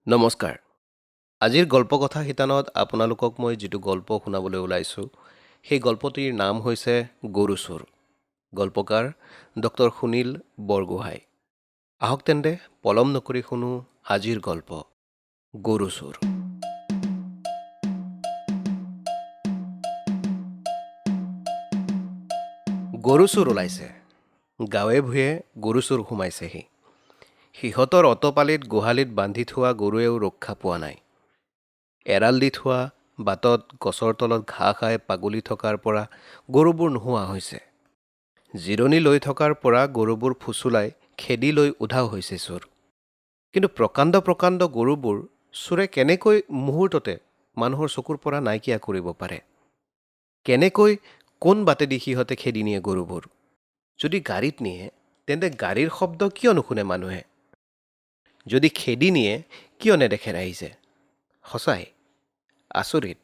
নমস্কাৰ। আজিৰ গল্পকথা শিতানত আপোনালোকক মই যিটো গল্প শুনাবলৈ ওলাইছোঁ সেই গল্পটিৰ নাম হৈছে গৰু চোৰ। গল্পকাৰ ডক্টৰ সুনীল বৰগোহাঁই। আহক তেন্তে পলম নকৰি শুনো আজিৰ গল্প গৰু চোৰ। গৰু চোৰ ওলাইছে। গাঁৱে ভূঞে গৰু চোৰ সোমাইছেহি। সিহঁতৰ অতপালিত গোহালিত বান্ধি থোৱা গৰুৱেও ৰক্ষা পোৱা নাই। এৰাল দি থোৱা বাটত গছৰ তলত ঘাঁহ খাই পাগলি থকাৰ পৰা গৰুবোৰ নোহোৱা হৈছে। জিৰণি লৈ থকাৰ পৰা গৰুবোৰ ফুচুলাই খেদি লৈ উধাও হৈছে চোৰ। কিন্তু প্ৰকাণ্ড প্ৰকাণ্ড গৰুবোৰ চোৰে কেনেকৈ মুহূৰ্ততে মানুহৰ চকুৰ পৰা নাইকিয়া কৰিব পাৰে? কেনেকৈ কোন বাটেদি সিহঁতে খেদি নিয়ে গৰুবোৰ? যদি গাড়ীত নিয়ে তেন্তে গাড়ীৰ শব্দ কিয় নুশুনে মানুহে? যদি খেদি নিয়ে কিয় নেদেখে ৰাইজে? সঁচাই আচৰিত।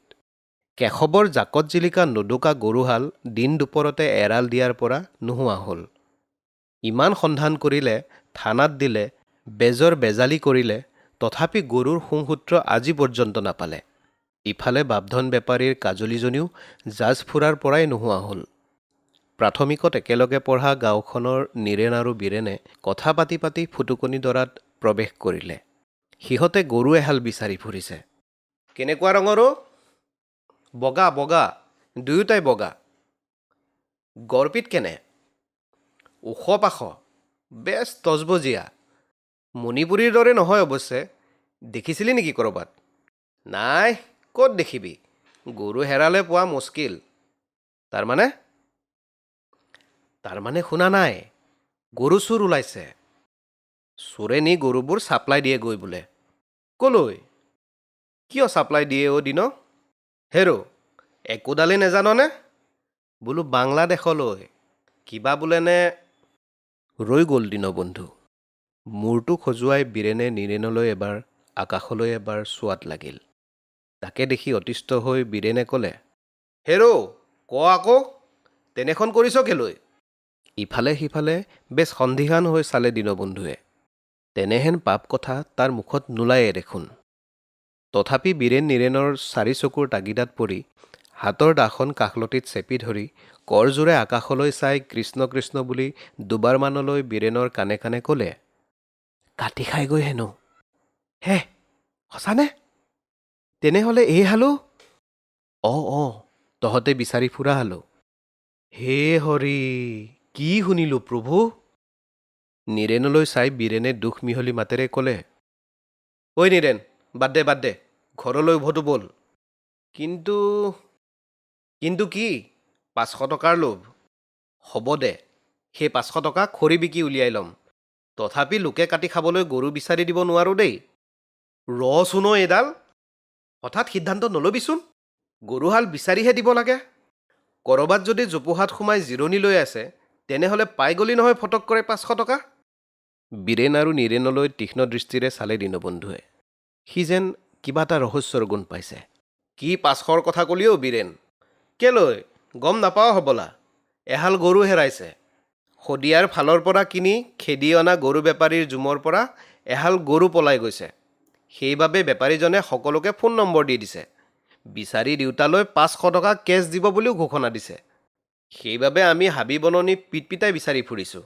কেশৱৰ জাকত জিলিকা নোদোকা গৰুহাল দিন দুপৰতে এৰাল দিয়াৰ পৰা নোহোৱা হ'ল। ইমান সন্ধান কৰিলে, থানাত দিলে, বেজৰ বেজালি কৰিলে, তথাপি গৰুৰ শুংসূত্ৰ আজি পৰ্যন্ত নাপালে। ইফালে বাপধন বেপাৰীৰ কাজলীজনীও জাজ ফুৰাৰ পৰাই নোহোৱা হ'ল। প্ৰাথমিকত একেলগে পঢ়া গাঁওখনৰ নীৰেণ আৰু বীৰেণে কথা পাতি পাতি ফুটুকনি দৰাত প্ৰৱেশ কৰিলে। সিহঁতে গৰু এহাল বিচাৰি ফুৰিছে। কেনেকুৱা ৰঙৰো? বগা বগা, দুয়োটাই বগা। গড়পিত কেনে? ওখ পাখ, বেছ তজবজীয়া। মণিপুৰীৰ দৰে নহয় অৱশ্যে। দেখিছিলি নেকি ক'ৰবাত? নাই, ক'ত দেখিবি? গৰু হেৰালে পোৱা মুস্কিল। তাৰমানে শুনা নাই। গৰু চোৰ ওলাইছে। চোৰে নি গৰুবোৰ ছাপ্লাই দিয়ে গৈ বোলে। ক'লৈ? কিয় ছাপ্লাই দিয়ে অ' দিন? হেৰ' একোডালেই নেজাননে? বোলো বাংলাদেশলৈ। কিবা বোলেনে? ৰৈ গ'ল দীনবন্ধু। মূৰটো খজুৱাই বীৰেণে নীৰেণলৈ এবাৰ, আকাশলৈ এবাৰ চোৱাত লাগিল। তাকে দেখি অতিষ্ঠ হৈ বীৰেণে ক'লে, হেৰ' ক আকৌ, তেনেখন কৰিছ কেলৈ? ইফালে সিফালে বেছ সন্দিহান হৈ চালে দীনবন্ধুৱে। তেনেহেন পাপ কথা তাৰ মুখত নোলায়ে দেখোন। তথাপি বীৰেণ নীৰেণৰ চাৰি চকুৰ তাগিদাত পৰি হাতৰ দাখন কাষলতিত চেপি ধৰি কৰজোৰে আকাশলৈ চাই কৃষ্ণ কৃষ্ণ বুলি দুবাৰমানলৈ বীৰেণৰ কাণে কাণে ক'লে, কাটি খাই গৈ হেনো। হে, সঁচানে? তেনেহ'লে এই হালো? অঁ, তহঁতে বিচাৰি ফুৰা হালো। হে হৰি, কি শুনিলোঁ প্ৰভু? নীৰেণলৈ চাই বীৰেণে দুখ মিহলি মাতেৰে ক'লে, ঐ নীৰেণ, বাদ দে, ঘৰলৈ উভতো ব'ল। কিন্তু কি? 500 টকাৰ লোভ। হ'ব দে, সেই 500 টকা খৰি বিকি উলিয়াই ল'ম। তথাপি লোকে কাটি খাবলৈ গৰু বিচাৰি দিব নোৱাৰোঁ দেই। ৰচোন এইডাল, হঠাৎ সিদ্ধান্ত নল'বিচোন। গৰুহাল বিচাৰিহে দিব লাগে। ক'ৰবাত যদি জোপোহাত সোমাই জিৰণি লৈ আছে, তেনেহ'লে পাই গ'লি নহয় ফটক কৰে 500 টকা। বীৰেণ আৰু নীৰেণলৈ তীক্ষ্ণ দৃষ্টিৰে চালে দীনবন্ধুৱে। সি যেন কিবা এটা ৰহস্যৰ গুণ পাইছে। কি 500ৰ কথা ক'লি অ' বীৰেণ? কেলৈ, গম নাপাৱ হ'বলা। এহাল গৰু হেৰাইছে। শদিয়াৰ ফালৰ পৰা কিনি খেদি অনা গৰু বেপাৰীৰ জুমৰ পৰা এহাল গৰু পলাই গৈছে। সেইবাবে বেপাৰীজনে সকলোকে ফোন নম্বৰ দি দিছে। বিচাৰি দিওঁতালৈ 500 টকা কেছ দিব বুলিও ঘোষণা দিছে। সেইবাবে আমি হাবি বননি পিটপিটাই বিচাৰি ফুৰিছোঁ।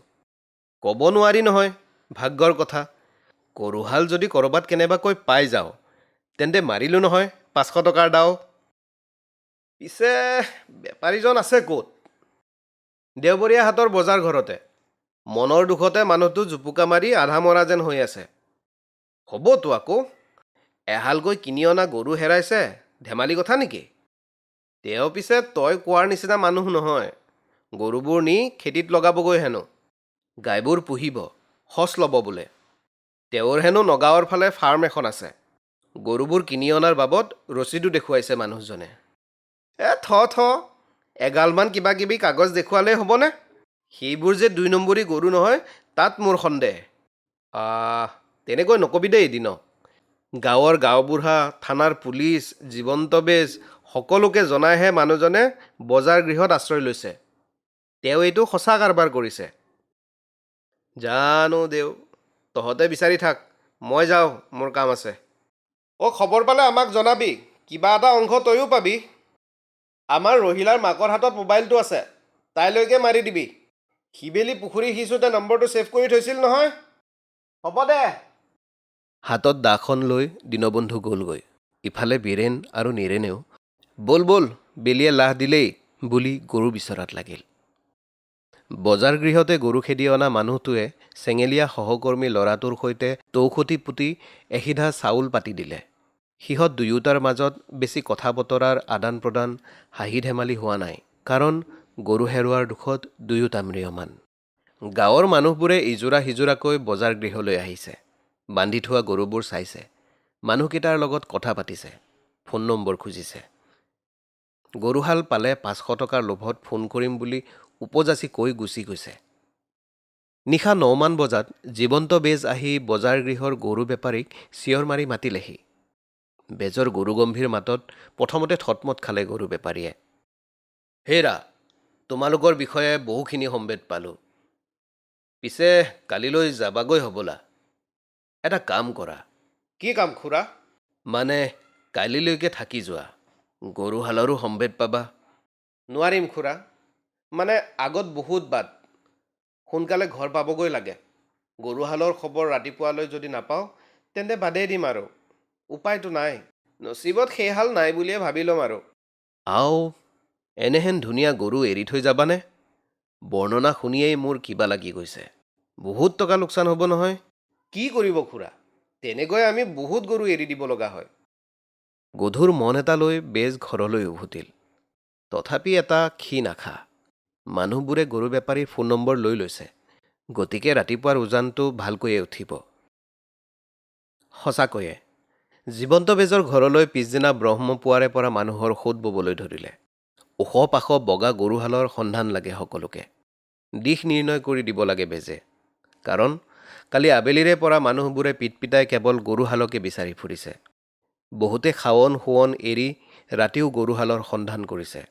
ক'ব নোৱাৰি নহয়, ভাগ্যৰ কথা। গৰুহাল যদি ক'ৰবাত কেনেবাকৈ পাই যাওঁ, তেন্তে মাৰিলোঁ নহয় 500 টকাৰ দাও। পিছে বেপাৰীজন আছে ক'ত? দেওবৰীয়া হাটৰ বজাৰ ঘৰতে। মনৰ দুখতে মানুহটো জুপুকা মাৰি আধা মৰা যেন হৈ আছে। হ'বতো আকৌ, এহালকৈ কিনি অনা গৰু হেৰাইছে, ধেমালি কথা নেকি? তেওঁ পিছে তই কোৱাৰ নিচিনা মানুহ নহয়। গৰুবোৰ নি খেতিত লগাবগৈ হেনো। গাইবোৰ পুহিব, সঁচ ল'ব বোলে। তেওঁৰ হেনো নগাঁৱৰ ফালে ফাৰ্ম এখন আছে। গৰুবোৰ কিনি অনাৰ বাবদ ৰচিদো দেখুৱাইছে মানুহজনে। থ, এগালমান কিবা কিবি কাগজ দেখুৱালেই হ'বনে? সেইবোৰ যে 2 নম্বৰী গৰু নহয়, তাত মোৰ সন্দেহ। তেনেকৈ নকবি দেই দিন। গাঁৱৰ গাঁওবুঢ়া, থানাৰ পুলিচ, জীৱন্ত বেজ সকলোকে জনাইহে মানুহজনে বজাৰ গৃহত আশ্ৰয় লৈছে। তেওঁ এইটো সঁচা কাৰবাৰ কৰিছে। জানো দেও, তহঁতে বিচাৰি থাক, মই যাওঁ, মোৰ কাম আছে। খবৰ পালে আমাক জনাবি, কিবা এটা অংশ তয়ো পাবি। আমাৰ ৰহিলাৰ মাকৰ হাতত মোবাইলটো আছে, তাইলৈকে মাৰি দিবি। শিবেলি পুখুৰী সিঁচোতে নম্বৰটো ছেভ কৰি থৈছিল নহয়। হ'ব দে। হাতত দাখন লৈ দীনবন্ধু গ'লগৈ। ইফালে বীৰেন আৰু নীৰেনেও বল বল বেলিয়ে লাহ দিলেই বুলি গৰু বিচৰাত লাগিল। বজাৰ গৃহতে গৰু খেদি অনা মানুহটোৱে চেঙেলীয়া সহকৰ্মী ল'ৰাটোৰ সৈতে তৌখতি পুতি এসিধা চাউল পাতি দিলে। সিহঁত দুয়োটাৰ মাজত বেছি কথা বতৰাৰ আদান প্ৰদান, হাঁহি ধেমালি হোৱা নাই, কাৰণ গৰু হেৰুৱাৰ দুখত দুয়োটা ম্ৰিয়মান। গাঁৱৰ মানুহবোৰে ইজোৰা সিজোৰাকৈ বজাৰ গৃহলৈ আহিছে। বান্ধি থোৱা গৰুবোৰ চাইছে, মানুহকেইটাৰ লগত কথা পাতিছে, ফোন নম্বৰ খুজিছে। গৰুহাল পালে 500 টকাৰ লোভত ফোন কৰিম বুলি উপজাচি কৈ গুচি গৈছে। নিশা 9 মান বজাত জীৱন্ত বেজ আহি বজাৰ গৃহৰ গৰু বেপাৰীক চিঞৰ মাৰি মাতিলেহি। বেজৰ গৰুগম্ভীৰ মাতত প্ৰথমতে থতমত খালে গৰু বেপাৰীয়ে। হেৰা, তোমালোকৰ বিষয়ে বহুখিনি সম্বেদ পালোঁ। পিছে কালিলৈ যাবাগৈ হ'বলা। এটা কাম কৰা। কি কাম খুৰা? মানে কালিলৈকে থাকি যোৱা, গৰুহালৰো সম্বেদ পাবা। নোৱাৰিম খুৰা, মানে আগত বহুত বাট, সোনকালে ঘৰ পাবগৈ লাগে। গৰুহালৰ খবৰ ৰাতিপুৱালৈ যদি নাপাওঁ তেন্তে বাদেই দিম আৰু। উপায়তো নাই, নচিবত সেইহাল নাই বুলিয়ে ভাবি ল'ম আৰু। আও, এনেহেন ধুনীয়া গৰু এৰি থৈ যাবানে? বৰ্ণনা শুনিয়েই মোৰ কিবা লাগি গৈছে। বহুত টকা লোকচান হ'ব নহয়। কি কৰিব খুৰা, তেনেকৈ আমি বহুত গৰু এৰি দিব লগা হয়। গধুৰ মন এটা লৈ বেজ ঘৰলৈ উভতিল। তথাপি এটা ক্ষীণ আশা। মানুহবোৰে গৰু বেপাৰীৰ ফোন নম্বৰ লৈ লৈছে, গতিকে ৰাতিপুৱাৰ উজানটো ভালকৈয়ে উঠিব। সঁচাকৈয়ে জীৱন্ত বেজৰ ঘৰলৈ পিছদিনা ব্ৰহ্মপুৱাৰে পৰা মানুহৰ সোঁত ববলৈ ধৰিলে। ওখ পাখ বগা গৰুহালৰ সন্ধান লাগে সকলোকে। দিশ নিৰ্ণয় কৰি দিব লাগে বেজে, কাৰণ কালি আবেলিৰে পৰা মানুহবোৰে পিটপিটাই কেৱল গৰুহালকে বিচাৰি ফুৰিছে। বহুতে খাৱন শোৱন এৰি ৰাতিও গৰুহালৰ সন্ধান কৰিছে।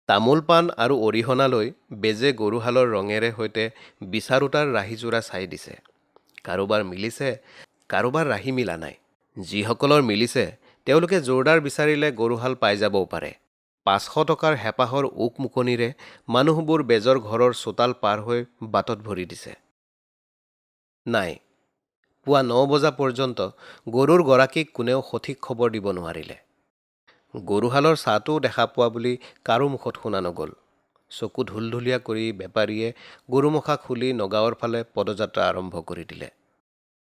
তামোল পাণ আৰু অৰিহণা লৈ বেজে গৰুহালৰ ৰঙেৰে সৈতে বিচাৰোতাৰ ৰাহিযোৰা চাই দিছে। কাৰোবাৰ মিলিছে, কাৰোবাৰ ৰাহি মিলা নাই। যিসকলৰ মিলিছে তেওঁলোকে জোৰদাৰ বিচাৰিলে গৰুহাল পাই যাবও পাৰে। 500 টকাৰ হেঁপাহৰ উক মুকনিৰে মানুহবোৰ বেজৰ ঘৰৰ চোতাল পাৰ হৈ বাটত ভৰি দিছে। নাই, পুৱা 9 বজা পৰ্যন্ত গৰুৰ গৰাকীক কোনেও সঠিক খবৰ দিব নোৱাৰিলে। গৰুহালৰ ছাটোও দেখা পোৱা বুলি কাৰো মুখত শুনা নগ'ল। চকু ঢুলঢুলীয়া কৰি বেপাৰীয়ে গৰুমুখা খুলি নগাঁৱৰ ফালে পদযাত্ৰা আৰম্ভ কৰি দিলে।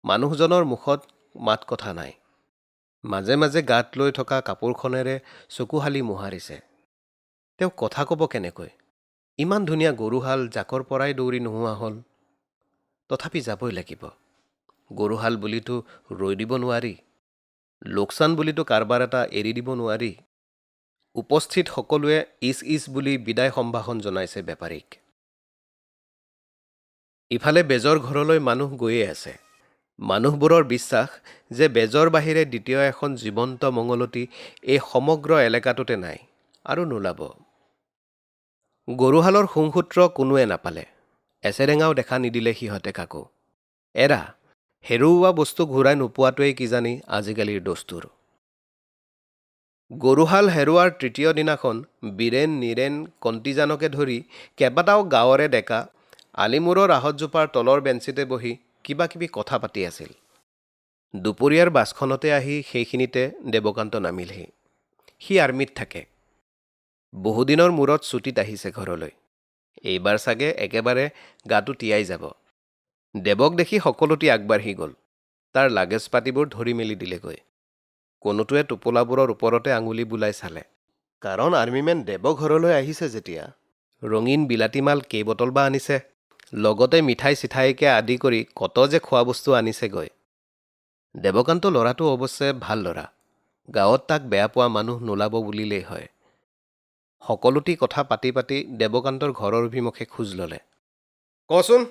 মানুহজনৰ মুখত মাত কথা নাই। মাজে মাজে গাত লৈ থকা কাপোৰখনেৰে চকুহালি মোহাৰিছে। তেওঁ কথা ক'ব কেনেকৈ? ইমান ধুনীয়া গৰুহাল জাকৰ পৰাই দৌৰি নোহোৱা হ'ল। তথাপি যাবই লাগিব। গৰুহাল বুলিতো ৰৈ দিব নোৱাৰি। লোকচান বুলিতো কাৰবাৰ এটা এৰি দিব নোৱাৰি। উপস্থিত সকলোৱে ইচ ইচ বুলি বিদায় সম্ভাষণ জনাইছে বেপাৰীক। ইফালে বেজৰ ঘৰলৈ মানুহ গৈয়ে আছে। মানুহবোৰৰ বিশ্বাস যে বেজৰ বাহিৰে দ্বিতীয় এখন জীৱন্ত মঙলতি এই সমগ্ৰ এলেকাটোতে নাই আৰু নোলাব। গৰুহালৰ শুংসূত্ৰ কোনোৱে নাপালে। এচেৰেঙাও দেখা নিদিলে সিহঁতে কাকো। এৰা, হেৰুওৱা বস্তু ঘূৰাই নোপোৱাটোৱেই কিজানি আজিকালিৰ দস্তুৰ। গৰুহাল হেৰুৱাৰ তৃতীয় দিনাখন বীৰেন, নীৰেন, কণ্টিজানকে ধৰি কেইবাটাও গাঁৱৰে ডেকা আলিমূৰৰ আহঁতজোপাৰ তলৰ বেঞ্চিতে বহি কিবা কিবি কথা পাতি আছিল। দুপৰীয়াৰ বাছখনতে আহি সেইখিনিতে দেৱকান্ত নামিলহি। সি আৰ্মিত থাকে। বহুদিনৰ মূৰত ছুটীত আহিছে ঘৰলৈ। এইবাৰ চাগে একেবাৰে গাটো তিয়াই যাব। দেৱক দেখি সকলোটি আগবাঢ়ি গ'ল। তাৰ লাগেজ পাতিবোৰ ধৰি মেলি দিলেগৈ। কোনোটোৱে টোপোলাবোৰৰ ওপৰতে আঙুলি বুলাই চালে। কাৰণ আৰ্মিমেন দেৱ ঘৰলৈ আহিছে যেতিয়া ৰঙীন বিলাতী মাল কেইবটল বা আনিছে। লগতে মিঠাই চিঠাইকে আদি কৰি কত যে খোৱা বস্তু আনিছেগৈ। দেৱকান্ত ল'ৰাটো অৱশ্যে ভাল ল'ৰা। গাঁৱত তাক বেয়া পোৱা মানুহ নোলাব বুলিলেই হয়। সকলোটি কথা পাতি পাতি দেৱকান্তৰ ঘৰৰ অভিমুখে খোজ ল'লে। কচোন,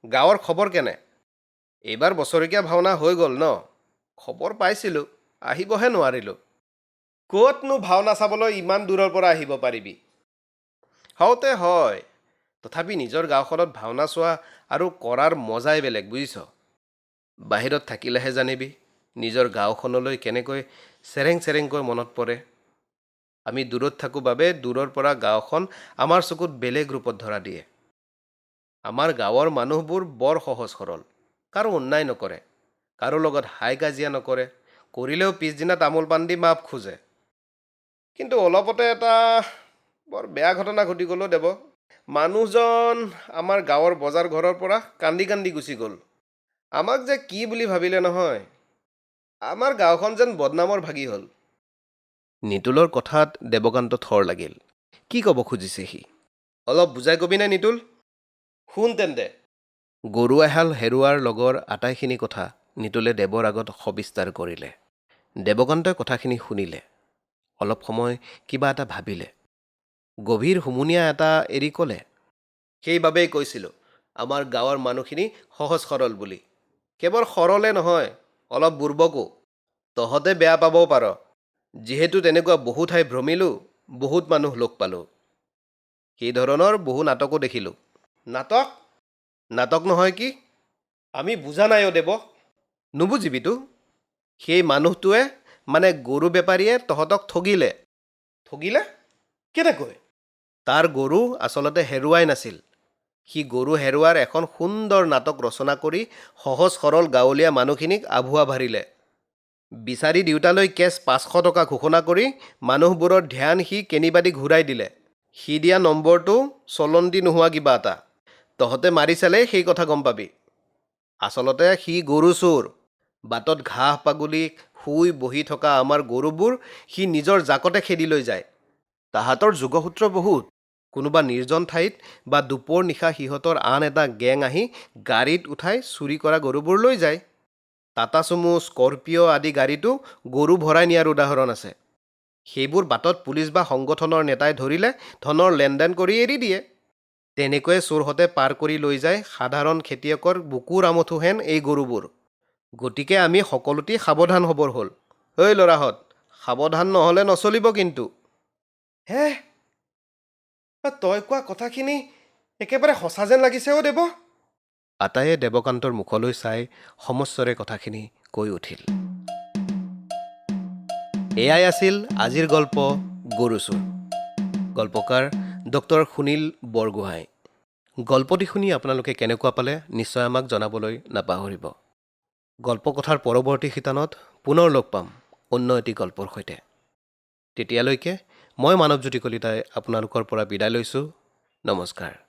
গাঁৱৰ খবৰ কেনে? এইবাৰ বছৰেকীয়া ভাওনা হৈ গ'ল ন? খবৰ পাইছিলোঁ, আহিবহে নোৱাৰিলোঁ। ক'তনো ভাওনা চাবলৈ ইমান দূৰৰ পৰা আহিব পাৰিবি? হওঁতে হয়, তথাপি নিজৰ গাঁওখনত ভাওনা চোৱা আৰু কৰাৰ মজাই বেলেগ, বুজিছ? বাহিৰত থাকিলেহে জানিবি। নিজৰ গাঁওখনলৈ কেনেকৈ চেৰেং চেৰেংকৈ মনত পৰে। আমি দূৰত থাকোঁ বাবে দূৰৰ পৰা গাঁওখন আমাৰ চকুত বেলেগ ৰূপত ধৰা দিয়ে। আমাৰ গাঁৱৰ মানুহবোৰ বৰ সহজ সৰল, কাৰো অন্যায় নকৰে, কাৰো লগত হাই কাজিয়া নকৰে, কৰিলেও পিছদিনা তামোল পাণ দি মাপ খোজে। কিন্তু অলপতে এটা বৰ বেয়া ঘটনা ঘটি গ'লো দেৱ। মানুহজন আমাৰ গাঁৱৰ বজাৰ ঘৰৰ পৰা কান্দি কান্দি গুচি গ'ল। আমাক যে কি বুলি ভাবিলে নহয়। আমাৰ গাঁওখন যেন বদনামৰ ভাগি হ'ল। নিতুলৰ কথাত দেৱকান্ত থৰ লাগিল। কি ক'ব খুজিছে সি? অলপ বুজাই কবিনে নিতুল? শুন তেন্তে। গৰু এহাল হেৰুৱাৰ লগৰ আটাইখিনি কথা নিতুলে দেৱৰ আগত সবিস্তাৰ কৰিলে। দেৱকান্তই কথাখিনি শুনিলে। অলপ সময় কিবা এটা ভাবিলে। গভীৰ হুমুনিয়া এটা এৰি ক'লে, সেইবাবেই কৈছিলোঁ আমাৰ গাঁৱৰ মানুহখিনি সহজ সৰল বুলি। কেৱল সৰলে নহয়, অলপ বুৰ্বকো। তহঁতে বেয়া পাবও পাৰ, যিহেতু তেনেকুৱা বহু ঠাই ভ্ৰমিলোঁ, বহুত মানুহ লগ পালোঁ। সেই ধৰণৰ বহু নাটকো দেখিলোঁ। নাটক? নাটক নহয় কি? আমি বুজা নাই অ' দেৱ। নুবুজিবিতো। সেই মানুহটোৱে মানে গৰু বেপাৰীয়ে তহঁতক ঠগিলে। ঠগিলে? কেনেকৈ? তাৰ গৰু আচলতে হেৰুৱাই নাছিল। সি গৰু হেৰুৱাৰ এখন সুন্দৰ নাটক ৰচনা কৰি সহজ সৰল গাঁৱলীয়া মানুহখিনিক আভুৱা ভাৰিলে। বিচাৰি দিওঁতালৈ কেছ 500 টকা ঘোষণা কৰি মানুহবোৰৰ ধ্যান সি কেনিবাদি ঘূৰাই দিলে। সি দিয়া নম্বৰটো চলন্তি নোহোৱা কিবা এটা। তহঁতে মাৰি চালেই সেই কথা গম পাবি। আচলতে সি গৰু চোৰ। বাটত ঘাঁহ পাগুলি শুই বহি থকা আমাৰ গৰুবোৰ সি নিজৰ জাকতে খেদি লৈ যায়। তাহাঁতৰ যোগসূত্ৰ বহুত। কোনোবা নিৰ্জন ঠাইত বা দুপৰ নিশা সিহঁতৰ আন এটা গেং আহি গাড়ীত উঠাই চুৰি কৰা গৰুবোৰ লৈ যায়। টাটা চুমু, স্কৰপিঅ' আদি গাড়ীতো গৰু ভৰাই নিয়াৰ উদাহৰণ আছে। সেইবোৰ বাটত পুলিচ বা সংগঠনৰ নেতাই ধৰিলে ধনৰ লেনদেন কৰি এৰি দিয়ে। তেনেকৈয়ে চোৰহঁতে পাৰ কৰি লৈ যায় সাধাৰণ খেতিয়কৰ বুকুৰ আমঠুহেন এই গৰুবোৰ। গতিকে আমি সকলোতে সাৱধান হ'বৰ হ'ল। ঐ ল'ৰাহঁত, সাৱধান নহ'লে নচলিব কিন্তু। হে, তই কোৱা কথাখিনি একেবাৰে সঁচা যেন লাগিছে অ' দেৱ। আটাইয়ে দেৱকান্তৰ মুখলৈ চাই সমস্বৰে কথাখিনি কৈ উঠিল। এয়াই আছিল আজিৰ গল্প গৰু চোৰ। গল্পকাৰ ডক্টৰ সুনীল বৰগোহাঁই। গল্পটি শুনি আপোনালোকে কেনেকুৱা পালে নিশ্চয় আমাক জনাবলৈ নাপাহৰিব। গল্পকথাৰ পৰৱৰ্তী শিতানত পুনৰ লগ পাম অন্য এটি গল্পৰ সৈতে। তেতিয়ালৈকে মই মানৱজ্যোতি কলিতাই আপোনালোকৰ পৰা বিদায় লৈছোঁ। নমস্কাৰ।